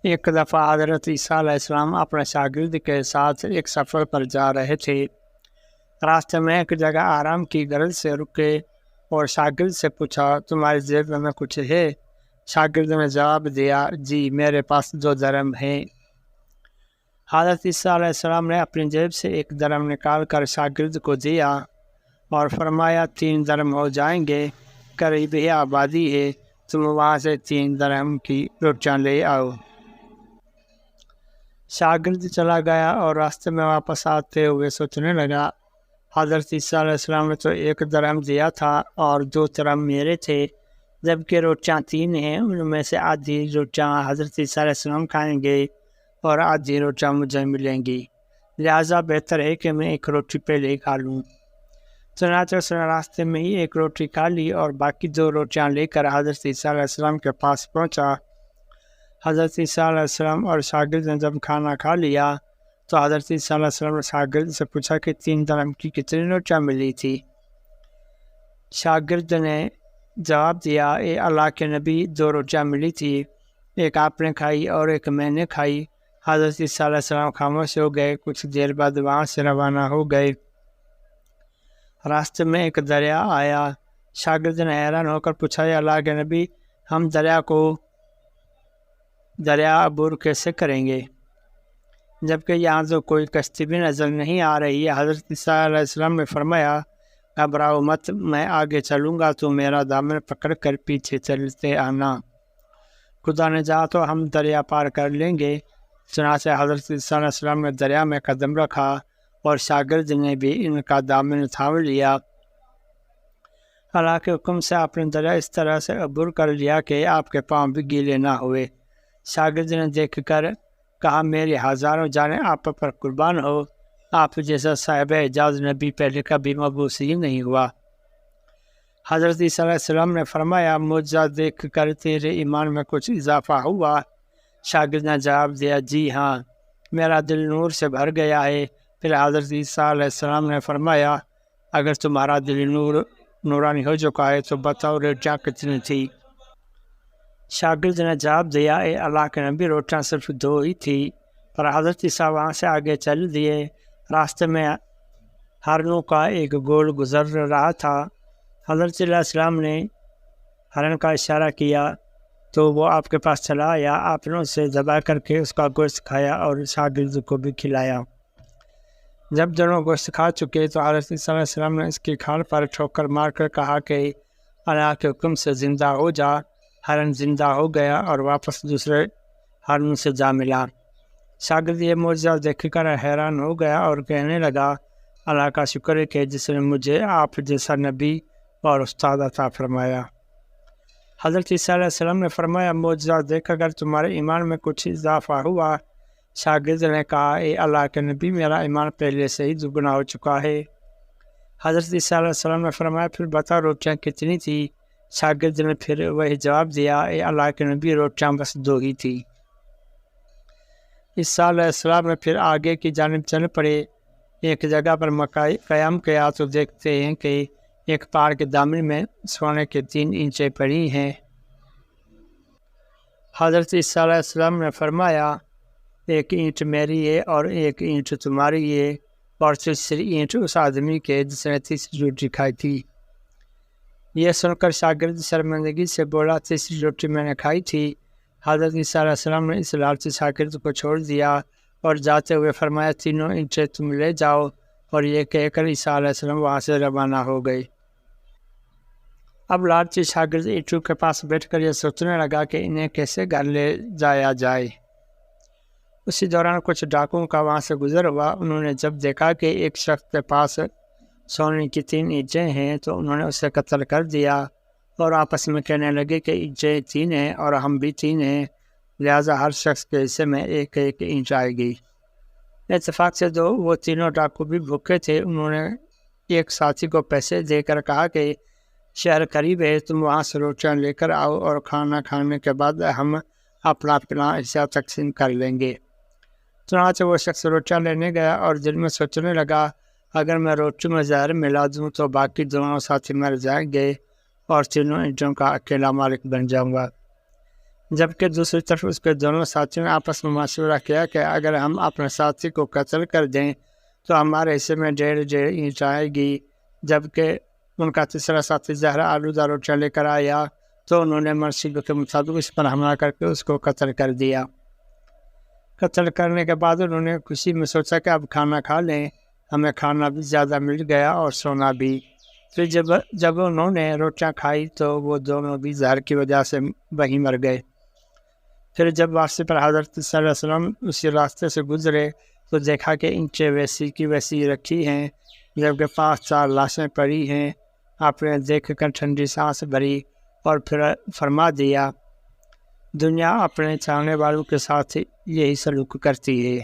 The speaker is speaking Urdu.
ایک دفعہ حضرت عیسیٰ علیہ السلام اپنے شاگرد کے ساتھ ایک سفر پر جا رہے تھے۔ راستے میں ایک جگہ آرام کی غرض سے رکے اور شاگرد سے پوچھا، تمہاری جیب میں کچھ ہے؟ شاگرد نے جواب دیا، جی میرے پاس 2 درہم ہیں۔ حضرت عیسیٰ علیہ السلام نے اپنی جیب سے 1 درہم نکال کر شاگرد کو دیا اور فرمایا، 3 درہم ہو جائیں گے، قریب ہی آبادی ہے، تم وہاں سے 3 درہم کی روٹیاں لے آؤ۔ شاگرد چلا گیا اور راستے میں واپس آتے ہوئے سوچنے لگا، حضرت عیسیٰ علیہ السلام نے تو 1 درہم دیا تھا اور 2 درہم میرے تھے، جبکہ روٹیاں 3 ہیں، ان میں سے آدھی روٹیاں حضرت عیسیٰ علیہ السلام کھائیں گے اور آدھی روٹیاں مجھے ملیں گی، لہٰذا بہتر ہے کہ میں 1 روٹی پہلے کھا لوں۔ چنانچہ اس نے راستے میں ہی 1 روٹی کھا لی اور باقی 2 روٹیاں لے کر حضرت عیسیٰ علیہ السلام کے پاس پہنچا۔ حضرت عیسیٰ علیہ السلام اور شاگرد نے جب کھانا کھا لیا تو حضرت عیسیٰ علیہ السلام نے شاگرد سے پوچھا کہ 3 درہم کی کتنی روٹیاں ملی تھی؟ شاگرد نے جواب دیا، اے اللہ کے نبی، 2 روٹیاں ملی تھی، 1 آپ نے کھائی اور 1 میں نے کھائی۔ حضرت عیسیٰ علیہ السلام خاموش ہو گئے، کچھ دیر بعد وہاں سے روانہ ہو گئے۔ راستے میں ایک دریا آیا۔ شاگرد نے حیران ہو کر پوچھا، اے اللہ کے نبی، ہم دریا عبور کیسے کریں گے جبکہ یہاں تو کوئی کشتی بھی نظر نہیں آ رہی ہے؟ حضرت عیسیٰ علیہ السلام نے فرمایا، گھبراؤ مت، میں آگے چلوں گا تو میرا دامن پکڑ کر پیچھے چلتے آنا، خدا نے چاہا تو ہم دریا پار کر لیں گے۔ چنانچہ حضرت عیسیٰ علیہ السلام نے دریا میں قدم رکھا اور شاگرد نے بھی ان کا دامن تھام لیا۔ اللہ کے حکم سے آپ نے دریا اس طرح سے عبور کر لیا کہ آپ کے پاؤں بھی گیلے نہ ہوئے۔ شاگرد نے دیکھ کر کہا، میری ہزاروں جانیں آپ پر قربان ہو، آپ جیسا صاحب اعجاز نبی پہلے کبھی مبعوث ہی نہیں ہوا۔ حضرت عیسیٰ علیہ السلام نے فرمایا، معجزہ دیکھ کر تیرے ایمان میں کچھ اضافہ ہوا؟ شاگرد نے جواب دیا، جی ہاں، میرا دل نور سے بھر گیا ہے۔ پھر حضرت عیسیٰ علیہ السلام نے فرمایا، اگر تمہارا دل نورانی ہو چکا ہے تو بتاؤ روٹیاں کتنی تھی؟ شاگرد نے جواب دیا، اے اللہ کے نبی، روٹیاں صرف 2 ہی تھی۔ پر حضرت عیسیٰ وہاں سے آگے چل دیے۔ راستے میں ہرنوں کا ایک گول گزر رہا تھا۔ حضرت علیہ السلام نے ہرن کا اشارہ کیا تو وہ آپ کے پاس چلا آیا، آپ نے اسے ذبح کر کے اس کا گوشت کھایا اور شاگرد کو بھی کھلایا۔ جب دونوں گوشت کھا چکے تو حضرت عیسیٰ علیہ السلام نے اس کی کھال پر ٹھوکر مار کر کہا کہ اللہ کے حکم سے زندہ ہو جا۔ ہرن زندہ ہو گیا اور واپس دوسرے ہرن سے جا ملا۔ شاگرد یہ معجزہ دیکھ کر حیران ہو گیا اور کہنے لگا، اللہ کا شکر ہے کہ جس نے مجھے آپ جیسا نبی اور استاد عطا فرمایا۔ حضرت عیسیٰ علیہ السلام نے فرمایا، معجزہ دیکھ کر تمہارے ایمان میں کچھ اضافہ ہوا؟ شاگرد نے کہا، اے اللہ کے نبی، میرا ایمان پہلے سے ہی دگنا ہو چکا ہے۔ حضرت عیسیٰ علیہ السلام نے فرمایا، پھر بتا روٹیاں کتنی تھی؟ شاگرد نے پھر وہی جواب دیا، اے اللہ کے نبی، روٹیاں بس 2 ہی تھی۔ عیسیٰ علیہ السلام نے پھر آگے کی جانب چل پڑے۔ ایک جگہ پر قیام کیا تو دیکھتے ہیں کہ ایک پہاڑ کے دامن میں سونے کے 3 اینٹیں پڑی ہیں۔ حضرت عیسیٰ علیہ السلام نے فرمایا، 1 اینٹ میری ہے اور 1 اینٹ تمہاری ہے، اور تیسری اینٹ اس آدمی کے جس نے تیسری روٹی کھائی تھی۔ یہ سن کر شاگرد شرمندگی سے بولا، تیسری روٹی میں نے کھائی تھی۔ حضرت عیسیٰ علیہ السلام نے اس لالچی شاگرد کو چھوڑ دیا اور جاتے ہوئے فرمایا، 3 اینٹیں تم لے جاؤ، اور یہ کہہ کر عیسیٰ علیہ السلام وہاں سے روانہ ہو گئے۔ اب لالچی شاگرد اینٹوں کے پاس بیٹھ کر یہ سوچنے لگا کہ انہیں کیسے گھر لے جایا جائے۔ اسی دوران کچھ ڈاکوؤں کا وہاں سے گزر ہوا۔ انہوں نے جب دیکھا کہ ایک شخص کے پاس سونے کی 3 اینٹیں ہیں تو انہوں نے اسے قتل کر دیا اور آپس میں کہنے لگے کہ اینٹیں 3 ہیں اور ہم بھی 3 ہیں، لہٰذا ہر شخص کے حصے میں 1 اینٹ آئے گی۔ اتفاق سے وہ تینوں ڈاکو بھی بھوکے تھے۔ انہوں نے ایک ساتھی کو پیسے دے کر کہا کہ شہر قریب ہے، تم وہاں سے روٹیاں لے کر آؤ اور کھانا کھانے کے بعد ہم اپنا حصہ تقسیم کر لیں گے۔ چنانچہ وہ شخص روٹیاں لینے گیا اور دل میں سوچنے لگا، اگر میں روٹی میں زہر ملا دوں تو باقی دونوں ساتھی مر جائیں گے اور 3 اینٹوں کا اکیلا مالک بن جاؤں گا۔ جبکہ دوسری طرف اس کے دونوں ساتھیوں نے آپس میں مشورہ کیا کہ اگر ہم اپنے ساتھی کو قتل کر دیں تو ہمارے حصے میں ڈیڑھ اینٹ آئے گی۔ جبکہ ان کا تیسرا ساتھی زہرا آلودہ روٹیاں لے کر آیا تو انہوں نے منصوبے کے مطابق اس پر حملہ کر کے اس کو قتل کر دیا۔ قتل کرنے کے بعد انہوں نے خوشی میں سوچا کہ اب کھانا کھا لیں، ہمیں کھانا بھی زیادہ مل گیا اور سونا بھی۔ پھر جب انہوں نے روٹیاں کھائی تو وہ دونوں بھی زہر کی وجہ سے وہیں مر گئے۔ پھر جب واپسی پر حضرت صلی اللہ علیہ وسلم اسی راستے سے گزرے تو دیکھا کہ اینٹیں ویسی کی ویسی رکھی ہیں، جبکہ 5-4 لاشیں پڑی ہیں۔ آپ نے دیکھ کر ٹھنڈی سانس بھری اور پھر فرما دیا، دنیا اپنے چاہنے والوں کے ساتھ یہی سلوک کرتی ہے۔